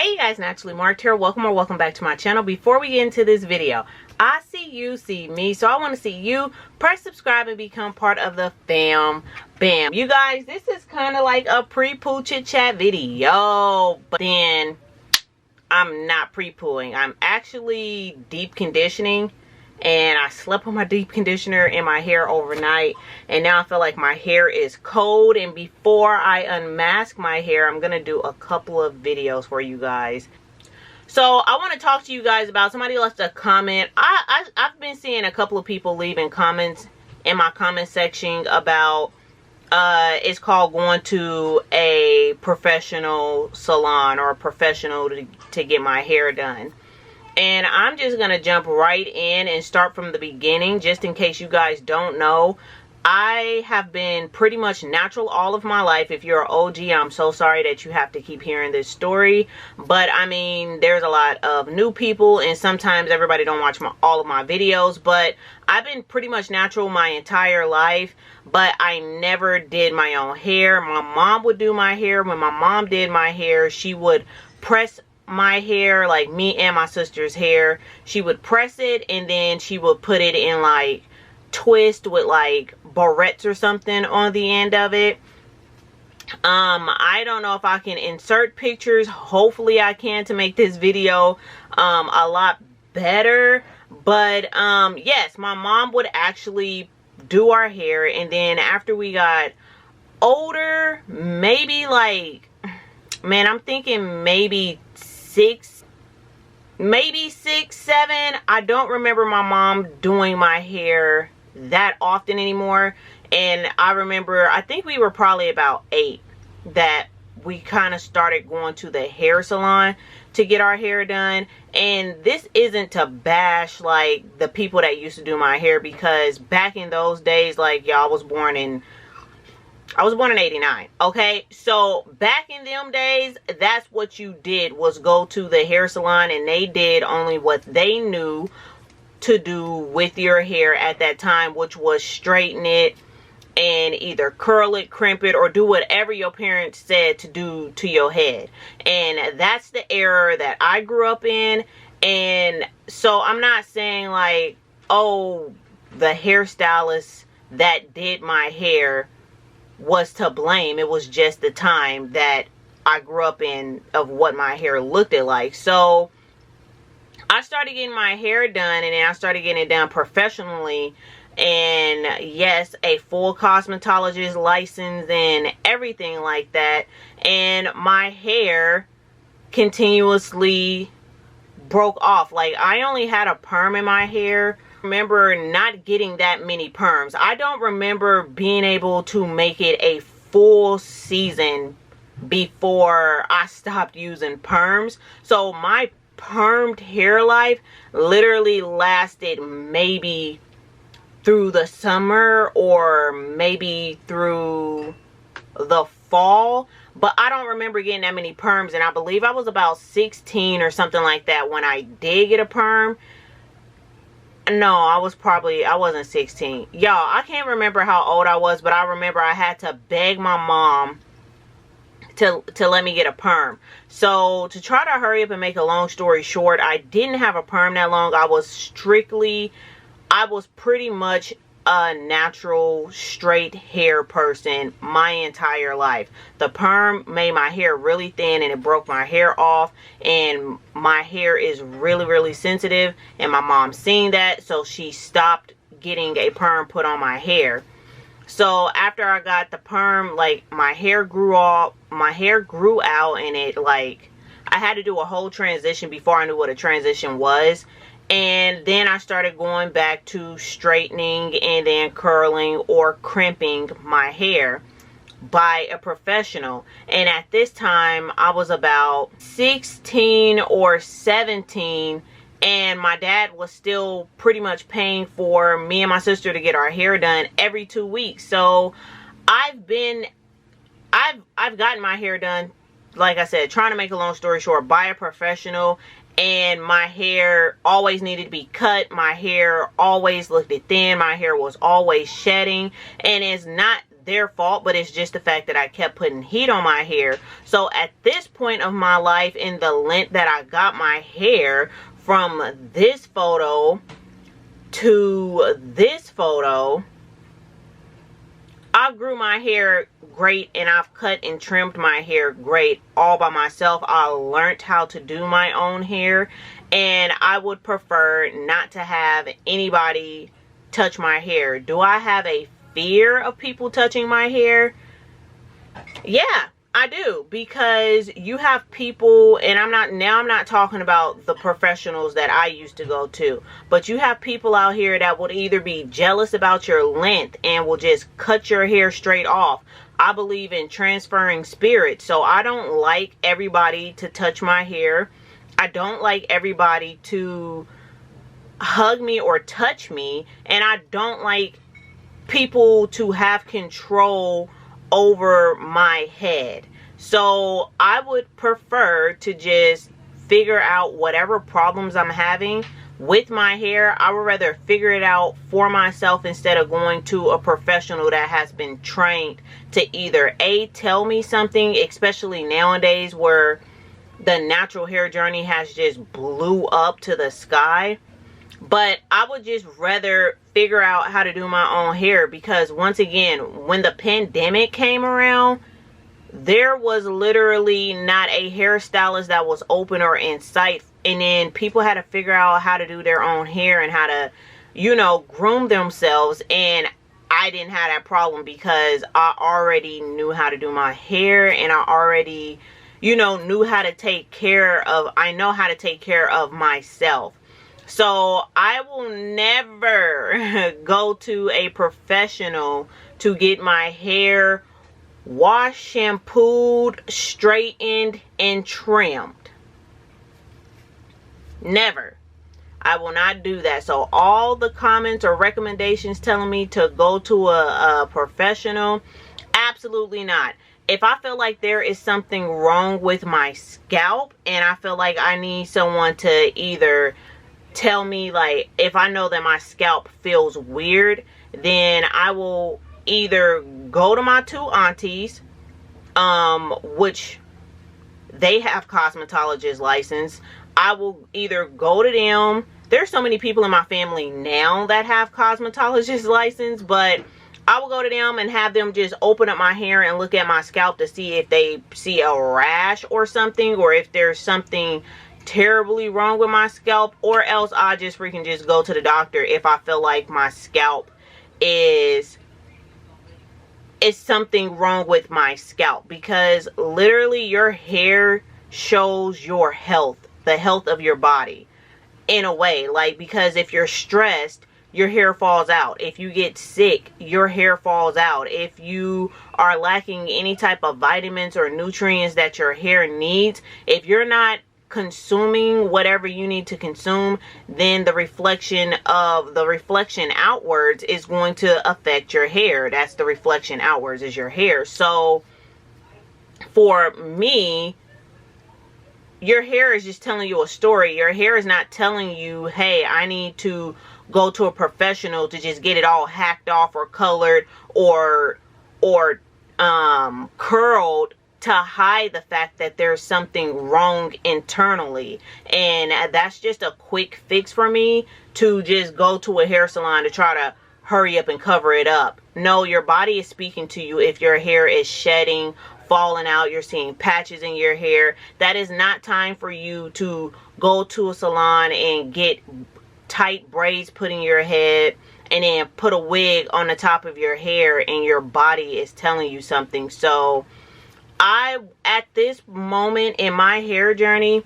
Hey guys, Naturally Marked here. Welcome back to my channel. Before we get into this video, I see you see me, so I want to see you. Press subscribe and become part of the fam bam. You guys, this is kind of like a pre-poo chit chat video, but then I'm not pre-pooing. I'm actually deep conditioning, and I slept with my deep conditioner in my hair overnight, and now I feel like my hair is cold. And before I unmask my hair, I'm gonna do a couple of videos for you guys. So I want to talk to you guys about, somebody left a comment. I've been seeing a couple of people leaving comments in my comment section about it's called going to a professional salon or a professional to get my hair done. And I'm just going to jump right in and start from the beginning, just in case you guys don't know. I have been pretty much natural all of my life. If you're an OG, I'm so sorry that you have to keep hearing this story. But I mean, there's a lot of new people, and sometimes everybody don't watch all of my videos. But I've been pretty much natural my entire life, but I never did my own hair. My mom would do my hair. When my mom did my hair, she would press my hair, like me and my sister's hair. She would press it, and then she would put it in like twist with like barrettes or something on the end of it. I don't know if I can insert pictures. Hopefully I can, to make this video a lot better. But yes, my mom would actually do our hair, and then after we got older, maybe like, man, I'm thinking maybe six, seven. I don't remember my mom doing my hair that often anymore. And I remember, I think we were probably about 8 that we kind of started going to the hair salon to get our hair done. And this isn't to bash like the people that used to do my hair, because back in those days, like, y'all, I was born in 89. Okay, so back in them days, that's what you did, was go to the hair salon, and they did only what they knew to do with your hair at that time, which was straighten it and either curl it, crimp it, or do whatever your parents said to do to your head. And that's the era that I grew up in. And so I'm not saying like, oh, the hairstylist that did my hair was to blame. It was just the time that I grew up in of what my hair looked like. So I started getting my hair done, and then I started getting it done professionally, and yes, a full cosmetologist license and everything like that. And my hair continuously broke off. Like, I only had a perm in my hair. Remember not getting that many perms. I don't remember being able to make it a full season before I stopped using perms. So my permed hair life literally lasted maybe through the summer or maybe through the fall, but I don't remember getting that many perms. And I believe I was about 16 or something like that when I did get a perm. No, I wasn't 16. Y'all, I can't remember how old I was, but I remember I had to beg my mom to let me get a perm. So to try to hurry up and make a long story short, I didn't have a perm that long. I was pretty much a natural straight hair person my entire life. The perm made my hair really thin, and it broke my hair off, and my hair is really sensitive, and my mom seen that, so she stopped getting a perm put on my hair. So after I got the perm, like, my hair grew out, and it, like, I had to do a whole transition before I knew what a transition was. And then I started going back to straightening and then curling or crimping my hair by a professional. And at this time, I was about 16 or 17, and my dad was still pretty much paying for me and my sister to get our hair done every 2 weeks. So I've gotten my hair done, like I said, trying to make a long story short, by a professional. And my hair always needed to be cut. My hair always looked thin. My hair was always shedding. And it's not their fault, but it's just the fact that I kept putting heat on my hair. So at this point of my life, in the length that I got my hair, from this photo to this photo, I grew my hair great, and I've cut and trimmed my hair great all by myself. I learned how to do my own hair, and I would prefer not to have anybody touch my hair. Do I have a fear of people touching my hair? Yeah, I do, because you have people, and I'm not talking about the professionals that I used to go to, but you have people out here that would either be jealous about your length and will just cut your hair straight off. I believe in transferring spirits, so I don't like everybody to touch my hair. I don't like everybody to hug me or touch me, and I don't like people to have control over my head. So I would prefer to just figure out whatever problems I'm having with my hair. I would rather figure it out for myself instead of going to a professional that has been trained to either A, tell me something, especially nowadays where the natural hair journey has just blew up to the sky. But I would just rather figure out how to do my own hair, because once again, when the pandemic came around, there was literally not a hairstylist that was open or in sight, and then people had to figure out how to do their own hair and how to, you know, groom themselves. And I didn't have that problem because I already knew how to do my hair, and I already, you know, knew how to take care of, I know how to take care of myself. So I will never go to a professional to get my hair washed, shampooed, straightened, and trimmed. Never. I will not do that. So all the comments or recommendations telling me to go to a professional, absolutely not. If I feel like there is something wrong with my scalp and I feel like I need someone to either tell me, like, if I know that my scalp feels weird, then I will either go to my two aunties, which they have cosmetologist license. I will either go to them. There's so many people in my family now that have cosmetologist license, but I will go to them and have them just open up my hair and look at my scalp to see if they see a rash or something, or if there's something terribly wrong with my scalp, or else I just freaking just go to the doctor if I feel like my scalp is something wrong with my scalp. Because literally your hair shows your health, the health of your body, in a way. Like, because if you're stressed, your hair falls out. If you get sick, your hair falls out. If you are lacking any type of vitamins or nutrients that your hair needs, if you're not consuming whatever you need to consume, then the reflection outwards is going to affect your hair. That's the reflection outwards, is your hair. So for me, your hair is just telling you a story. Your hair is not telling you, hey, I need to go to a professional to just get it all hacked off or colored or curled to hide the fact that there's something wrong internally. And that's just a quick fix for me, to just go to a hair salon to try to hurry up and cover it up. No, your body is speaking to you. If your hair is shedding, falling out, you're seeing patches in your hair, that is not time for you to go to a salon and get tight braids put in your head and then put a wig on the top of your hair, and your body is telling you something. So at this moment in my hair journey,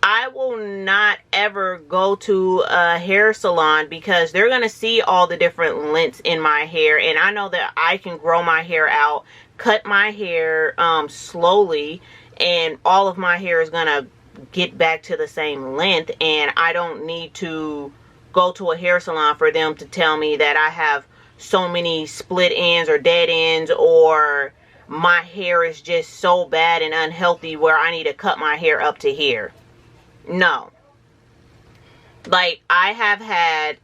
I will not ever go to a hair salon, because they're going to see all the different lengths in my hair. And I know that I can grow my hair out, cut my hair slowly, and all of my hair is going to get back to the same length. And I don't need to go to a hair salon for them to tell me that I have so many split ends or dead ends, or my hair is just so bad and unhealthy where I need to cut my hair up to here. No. Like, I have had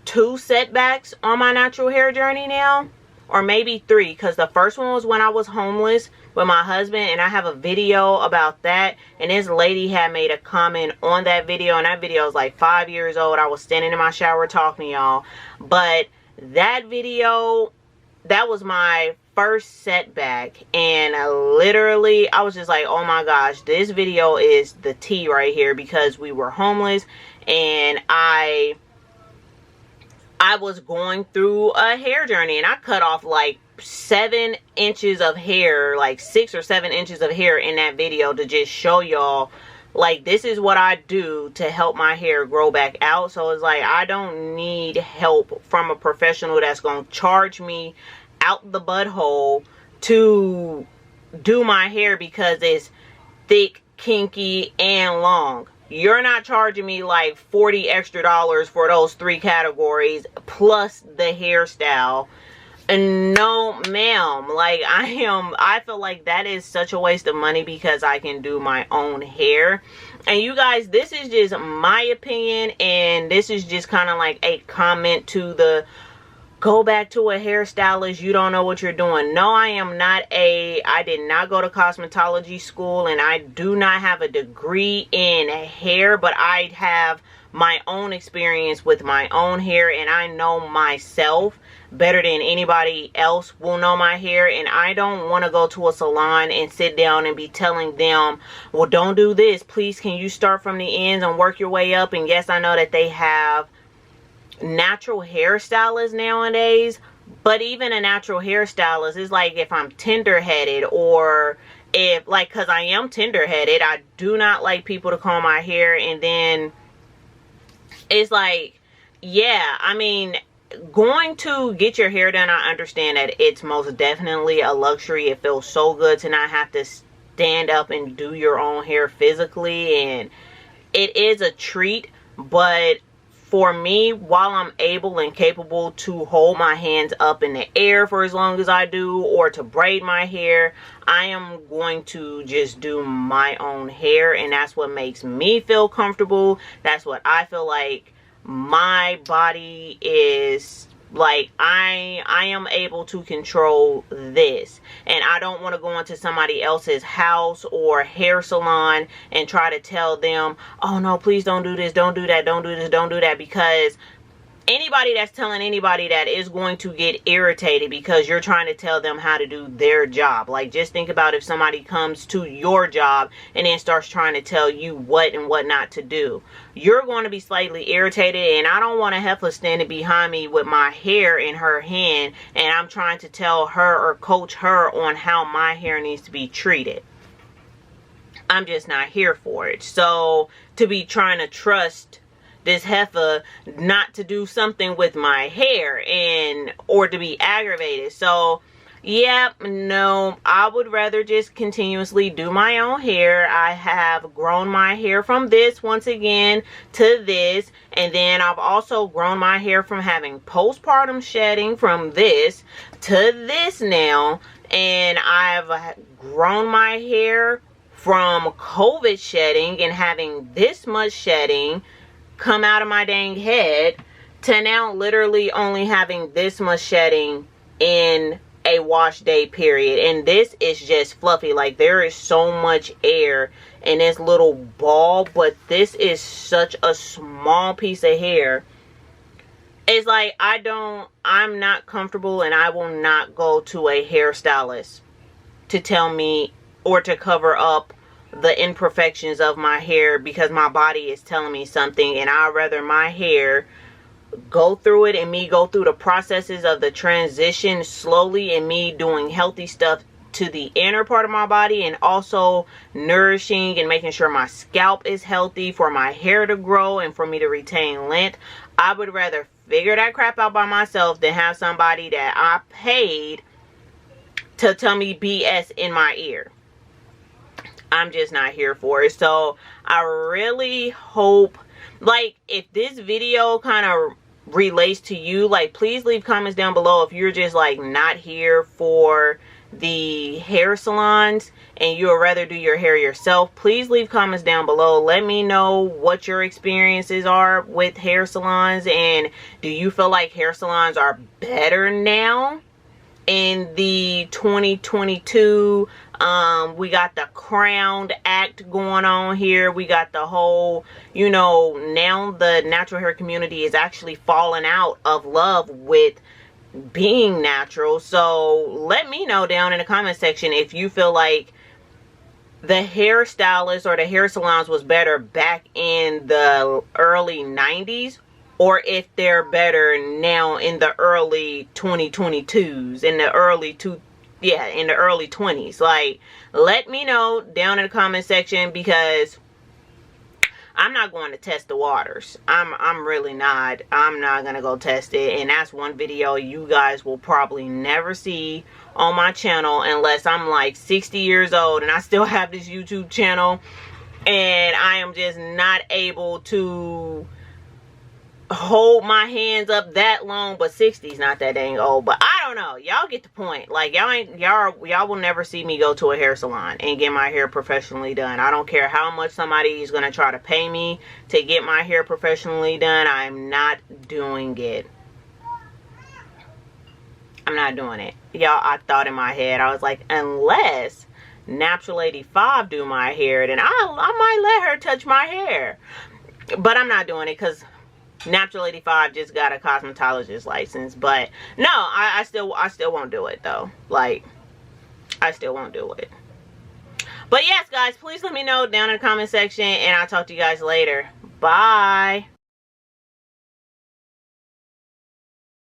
2 setbacks on my natural hair journey now. or maybe 3, because the first one was when I was homeless with my husband, and I have a video about that, and this lady had made a comment on that video, and that video is like 5 years old. I was standing in my shower talking to y'all, but that video, that was my first setback, and literally I was just like, oh my gosh, this video is the tea right here, because we were homeless, and I was going through a hair journey, and I cut off like 7 inches of hair, like 6 or 7 inches of hair in that video, to just show y'all, like, this is what I do to help my hair grow back out. So it's like, I don't need help from a professional that's going to charge me out the butthole to do my hair because it's thick, kinky, and long. You're not charging me like $40 extra for those 3 categories plus the hairstyle. And no, ma'am. Like, I feel like that is such a waste of money, because I can do my own hair. And you guys, this is just my opinion, and this is just kind of like a comment to the go back to a hairstylist, you don't know what you're doing. No, I did not go to cosmetology school, and I do not have a degree in hair, but I have my own experience with my own hair, and I know myself better than anybody else will know my hair. And I don't want to go to a salon and sit down and be telling them, well, don't do this, please, can you start from the ends and work your way up? And yes, I know that they have natural hairstylists nowadays, but even a natural hairstylist is like, if I'm tender-headed, or if, like, because I am tender-headed, I do not like people to comb my hair, and then it's like, yeah, I mean, going to get your hair done, I understand that it's most definitely a luxury. It feels so good to not have to stand up and do your own hair physically, and it is a treat. But for me, while I'm able and capable to hold my hands up in the air for as long as I do, or to braid my hair, I am going to just do my own hair, and that's what makes me feel comfortable. That's what I feel like my body is like. I am able to control this, and I don't want to go into somebody else's house or hair salon and try to tell them, oh no, please don't do this, don't do that, don't do this, don't do that, because anybody that's telling anybody that is going to get irritated because you're trying to tell them how to do their job. Like, just think about if somebody comes to your job and then starts trying to tell you what and what not to do. You're going to be slightly irritated, and I don't want a heifer standing behind me with my hair in her hand, and I'm trying to tell her or coach her on how my hair needs to be treated. I'm just not here for it. So, to be trying to trust this heifer not to do something with my hair, and or to be aggravated. So yeah, no, I would rather just continuously do my own hair. I have grown my hair from this once again to this, and then I've also grown my hair from having postpartum shedding from this to this now, and I've grown my hair from COVID shedding and having this much shedding come out of my dang head to now literally only having this much shedding in a wash day period. And this is just fluffy. Like, there is so much air in this little ball, but this is such a small piece of hair. It's like, I'm not comfortable, and I will not go to a hairstylist to tell me or to cover up the imperfections of my hair, because my body is telling me something, and I'd rather my hair go through it, and me go through the processes of the transition slowly, and me doing healthy stuff to the inner part of my body, and also nourishing and making sure my scalp is healthy for my hair to grow and for me to retain length. I would rather figure that crap out by myself than have somebody that I paid to tell me BS in my ear. I'm just not here for it. So I really hope, like, if this video kind of relates to you, like, please leave comments down below if you're just like not here for the hair salons and you would rather do your hair yourself. Please leave comments down below. Let me know what your experiences are with hair salons, and do you feel like hair salons are better now in the 2022. We got the Crowned Act going on here. We got the whole, you know, now the natural hair community is actually falling out of love with being natural. So let me know down in the comment section if you feel like the hairstylists or the hair salons was better back in the early 90s, or if they're better now in the early 2022s, in the early 20s. Like, let me know down in the comment section, because I'm not going to test the waters. I'm really not. I'm not gonna go test it. And that's one video you guys will probably never see on my channel unless I'm like 60 years old and I still have this YouTube channel and I am just not able to hold my hands up that long. But 60 is not that dang old. But I don't know, y'all get the point. Like, y'all will never see me go to a hair salon and get my hair professionally done. I don't care how much somebody is gonna try to pay me to get my hair professionally done. I'm not doing it. I'm not doing it, y'all. I thought in my head, I was like, unless Natural 85 do my hair, then I might let her touch my hair. But I'm not doing it because Natural 85 just got a cosmetologist license. But no, I still won't do it though. Like, I still won't do it. But yes, guys, please let me know down in the comment section, and I'll talk to you guys later. Bye.